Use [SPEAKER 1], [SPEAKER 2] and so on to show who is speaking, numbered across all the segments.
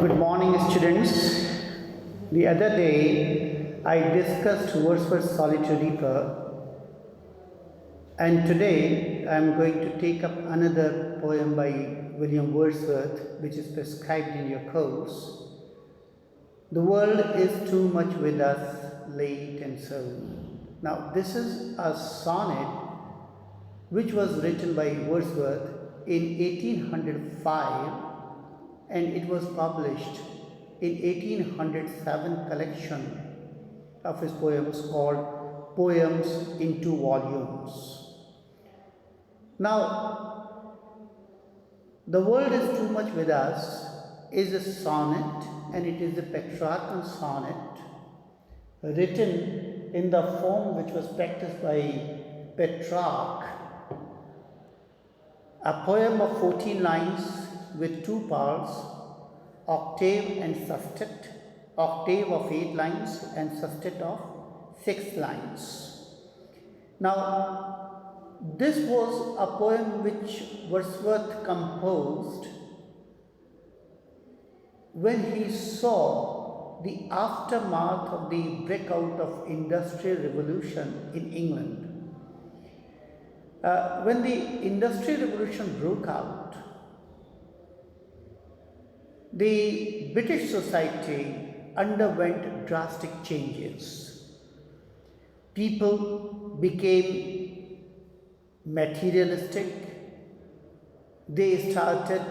[SPEAKER 1] Good morning, students. The other day I discussed Wordsworth's Solitude Reaper, and today I am going to take up another poem by William Wordsworth, which is prescribed in your course. The world is too much with us, late and so. Now, this is a sonnet which was written by Wordsworth in 1805, and it was published in 1807 collection of his poems called Poems in Two Volumes. Now, The World is Too Much With Us is a sonnet, and it is a Petrarchan sonnet written in the form which was practiced by Petrarch, a poem of 14 lines with two parts, octave and sestet, octave of 8 lines and sestet of 6 lines. Now, this was a poem which Wordsworth composed when he saw the aftermath of the breakout of Industrial Revolution in England. When the Industrial Revolution broke out, the British society underwent drastic changes. People became materialistic. They started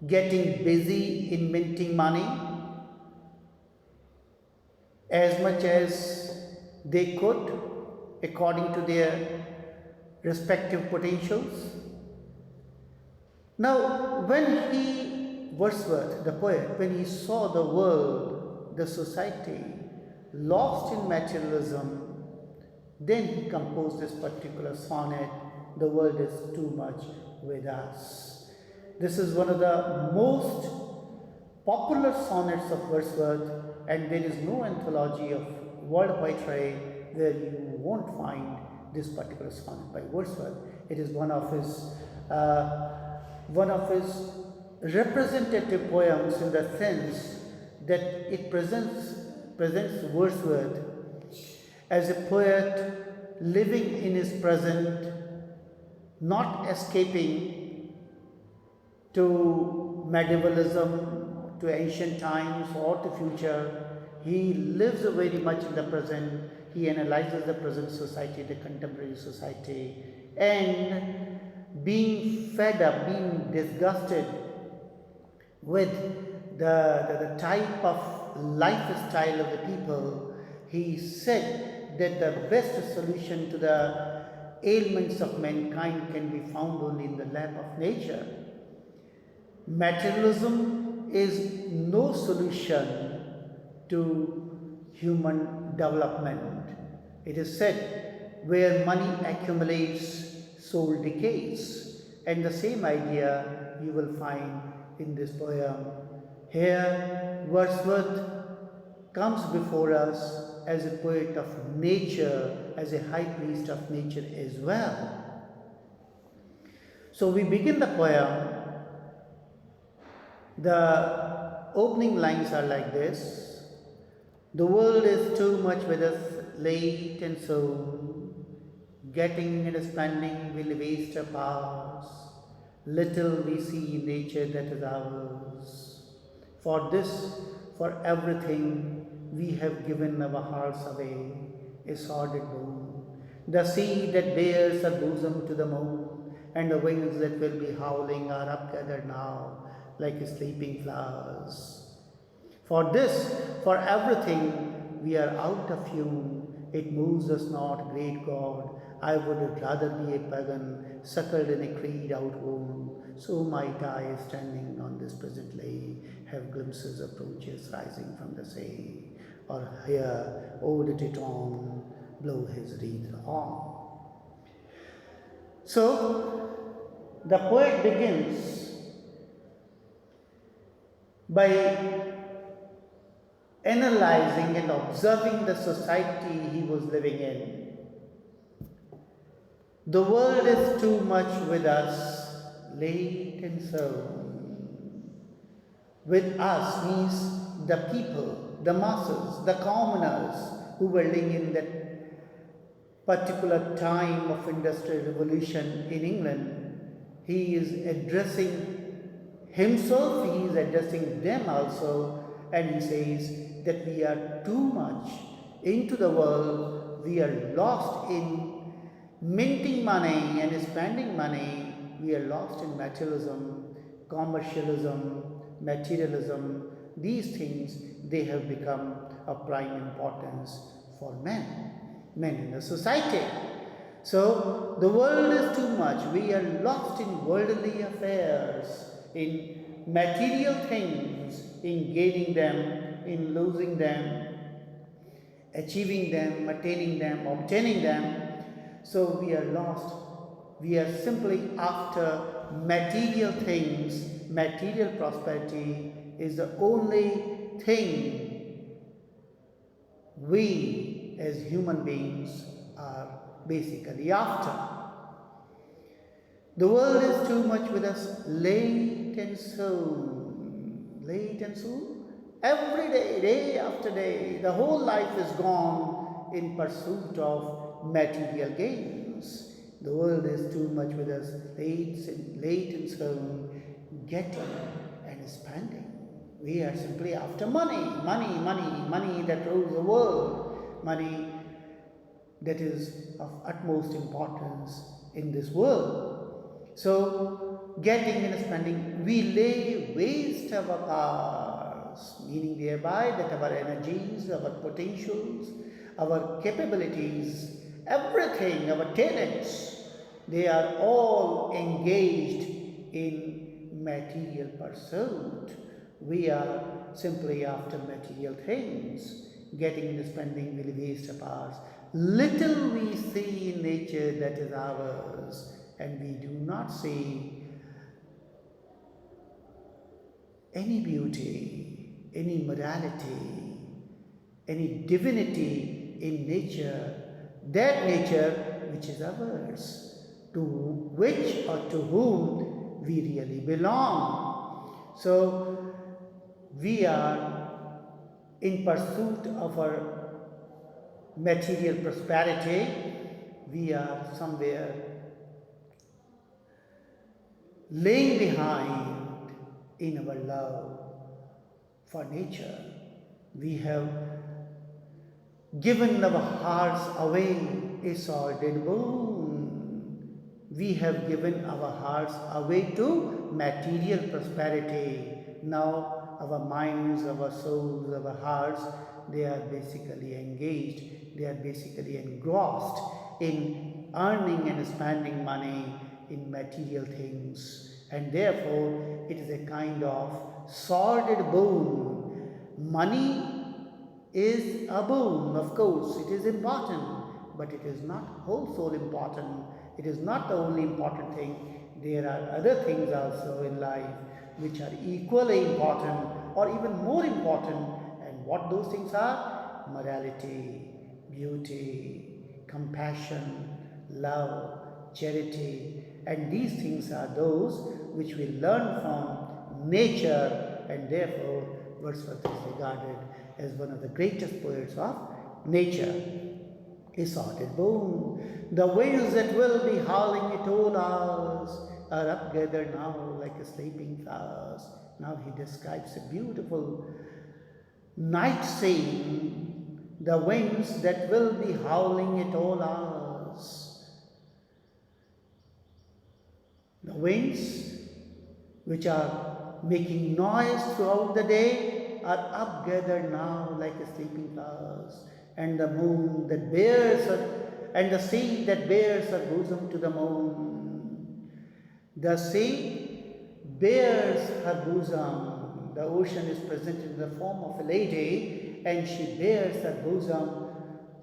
[SPEAKER 1] getting busy in minting money as much as they could according to their respective potentials. Now, Wordsworth, the poet, when he saw the world, the society lost in materialism, then he composed this particular sonnet, The World is Too Much With Us. This is one of the most popular sonnets of Wordsworth, and there is no anthology of world poetry where you won't find this particular sonnet by Wordsworth. It is one of his representative poems in the sense that it presents Wordsworth as a poet living in his present, not escaping to medievalism, to ancient times, or to future. He lives very much in the present. He analyzes the present society, the contemporary society, and being fed up, being disgusted with the type of lifestyle of the people, he said that the best solution to the ailments of mankind can be found only in the lap of nature. Materialism is no solution to human development. It is said, where money accumulates, soul decays. And the same idea you will find in this poem. Here, Wordsworth comes before us as a poet of nature, as a high priest of nature as well. So we begin the poem. The opening lines are like this: The world is too much with us, late and soon. Getting and spending will waste our powers. Little we see in nature that is ours. For this, for everything, we have given our hearts away, a sordid boon. The sea that bears her bosom to the moon, and the winds that will be howling are upgathered now, like sleeping flowers. For this, for everything, we are out of tune. It moves us not, great God. I would rather be a pagan, suckled in a creed outworn. So might I, standing on this present lay, have glimpses of approaches rising from the sea, or hear old Titon blow his wreathed horn. So, the poet begins by analyzing and observing the society he was living in. The world is too much with us, late and so. With us means the people, the masses, the commoners who were living in that particular time of industrial revolution in England. He is addressing himself, he is addressing them also, and he says that we are too much into the world, we are lost in minting money and spending money, we are lost in materialism, commercialism, materialism. These things, they have become of prime importance for men in the society. So the world is too much. We are lost in worldly affairs, in material things, in gaining them, in losing them, achieving them, attaining them, obtaining them. So we are lost. We are simply after material things. Material prosperity is the only thing we as human beings are basically after. The world is too much with us late and soon. Late and soon? Every day, day after day, the whole life is gone in pursuit of material gains. The world is too much with us late and soon, getting and spending. We are simply after money, money, money, money that rules the world, money that is of utmost importance in this world. So, getting and spending, we lay waste our powers, meaning thereby that our energies, our potentials, our capabilities, everything, our talents, they are all engaged in material pursuit. We are simply after material things. Getting and spending will waste of ours. Little we see in nature that is ours, and we do not see any beauty, any morality, any divinity in nature, that nature which is ours, to which or to whom we really belong. So, we are in pursuit of our material prosperity, we are somewhere laying behind in our love for nature. We have given our hearts away a sordid boon. We have given our hearts away to material prosperity. Now our minds, our souls, our hearts, they are basically engaged, they are basically engrossed in earning and spending money in material things, and therefore it is a kind of sordid boon. Money is a boon, of course, it is important, but it is not wholesale important. It is not the only important thing. There are other things also in life which are equally important or even more important. And what those things are? Morality, beauty, compassion, love, charity. And these things are those which we learn from nature, and therefore Wordsworth is regarded as one of the greatest poets of nature. A sordid boon. The winds that will be howling at all hours are upgathered now like a sleeping flowers. Now he describes a beautiful night scene. The winds that will be howling at all hours. The winds which are making noise throughout the day are upgathered now like a sleeping flowers. And the moon that bears her, and the sea that bears her bosom to the moon. The sea bears her bosom. The ocean is presented in the form of a lady, and she bears her bosom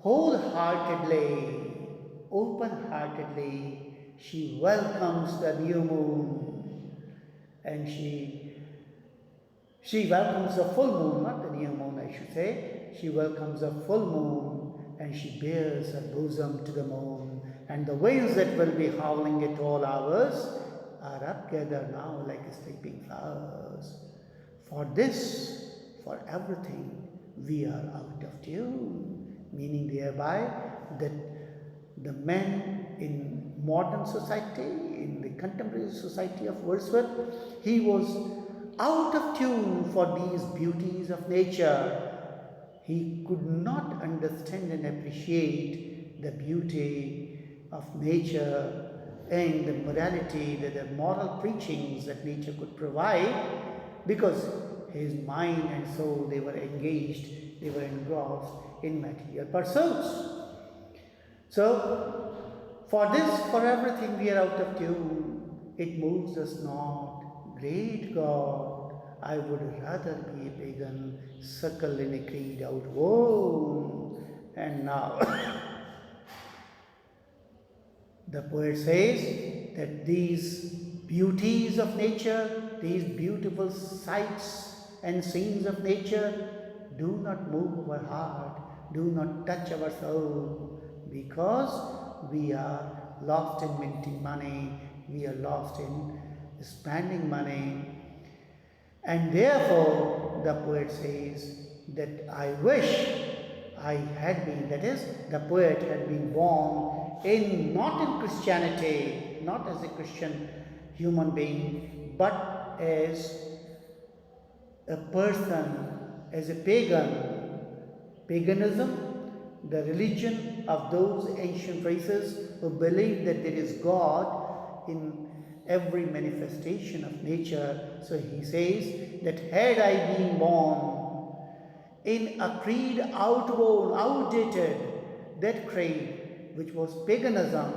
[SPEAKER 1] wholeheartedly, open-heartedly. She welcomes the new moon, and she welcomes the full moon, not the new moon, I should say. She welcomes the full moon, and she bears her bosom to the moon. And the winds that will be howling at all hours are upgathered now like sleeping flowers. For this, for everything, we are out of tune, meaning thereby that the man in modern society, in the contemporary society of Wordsworth, he was out of tune for these beauties of nature. He could not understand and appreciate the beauty of nature and the morality, the moral preachings that nature could provide, because his mind and soul, they were engaged, they were engrossed in material pursuits. So, for this, for everything we are out of tune, it moves us not. Great God, I would rather be a pagan, suckle in a creed outworn. And now, the poet says that these beauties of nature, these beautiful sights and scenes of nature do not move our heart, do not touch our soul, because we are lost in minting money, we are lost in spending money. And therefore, the poet says that I wish I had been, that is, the poet had been born in, not in Christianity, not as a Christian human being, but as a person, as a pagan. Paganism, the religion of those ancient races who believed that there is God in every manifestation of nature. So he says that had I been born in a creed outworn, outdated, that creed which was paganism,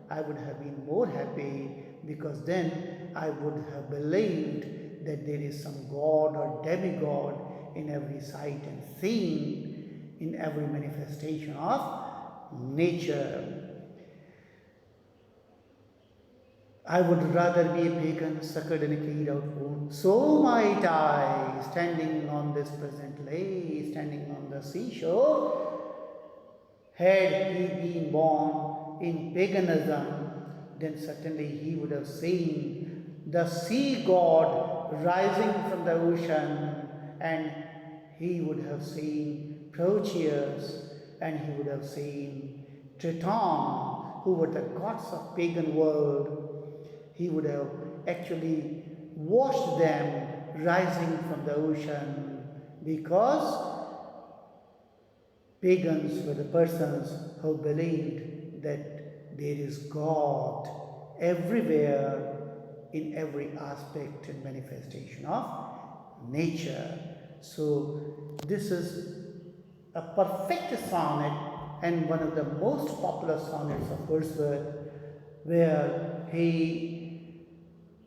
[SPEAKER 1] I would have been more happy, because then I would have believed that there is some God or demigod in every sight and scene, in every manifestation of nature. I would rather be a pagan, suckered in a creed outworn. So might I, standing on this present lay, standing on the seashore, had he been born in paganism, then certainly he would have seen the sea god rising from the ocean, and he would have seen Proteus, and he would have seen Triton, who were the gods of pagan world. He would have actually watched them rising from the ocean, because pagans were the persons who believed that there is God everywhere, in every aspect and manifestation of nature. So this is a perfect sonnet, and one of the most popular sonnets of Wordsworth, where he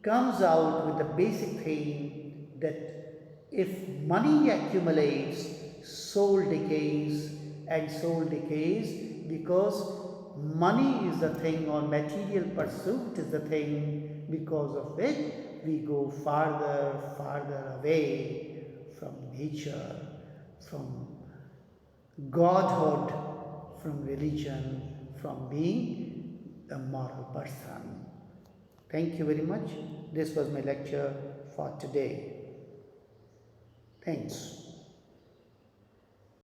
[SPEAKER 1] comes out with the basic theme that if money accumulates, soul decays, and soul decays because money is the thing, or material pursuit is the thing, because of which we go farther away from nature, from godhood, from religion, from being a moral person. Thank you very much. This was my lecture for today. Thanks.